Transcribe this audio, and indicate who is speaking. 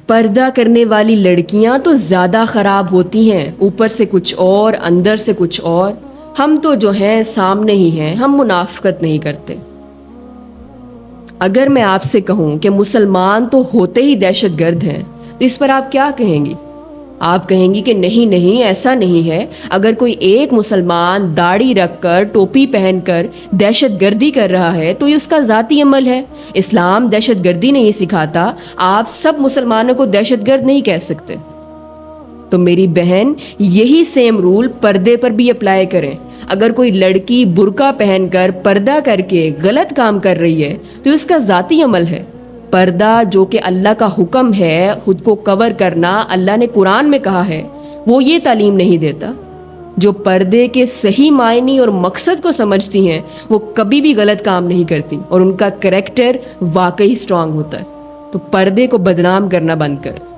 Speaker 1: پردہ کرنے والی لڑکیاں تو زیادہ خراب ہوتی ہیں، اوپر سے کچھ اور اندر سے کچھ اور۔ ہم تو جو ہیں سامنے ہی ہیں، ہم منافقت نہیں کرتے۔ اگر میں آپ سے کہوں کہ مسلمان تو ہوتے ہی دہشت گرد ہیں تو اس پر آپ کیا کہیں گی؟ آپ کہیں گی کہ نہیں ایسا نہیں ہے، اگر کوئی ایک مسلمان داڑھی رکھ کر ٹوپی پہن کر دہشت گردی کر رہا ہے تو یہ اس کا ذاتی عمل ہے، اسلام دہشت گردی نہیں سکھاتا، آپ سب مسلمانوں کو دہشت گرد نہیں کہہ سکتے۔ تو میری بہن یہی سیم رول پردے پر بھی اپلائی کریں۔ اگر کوئی لڑکی برقع پہن کر پردہ کر کے غلط کام کر رہی ہے تو اس کا ذاتی عمل ہے۔ پردہ جو کہ اللہ کا حکم ہے، خود کو کور کرنا اللہ نے قرآن میں کہا ہے، وہ یہ تعلیم نہیں دیتا۔ جو پردے کے صحیح معنی اور مقصد کو سمجھتی ہیں وہ کبھی بھی غلط کام نہیں کرتی اور ان کا کریکٹر واقعی سٹرونگ ہوتا ہے۔ تو پردے کو بدنام کرنا بند کر۔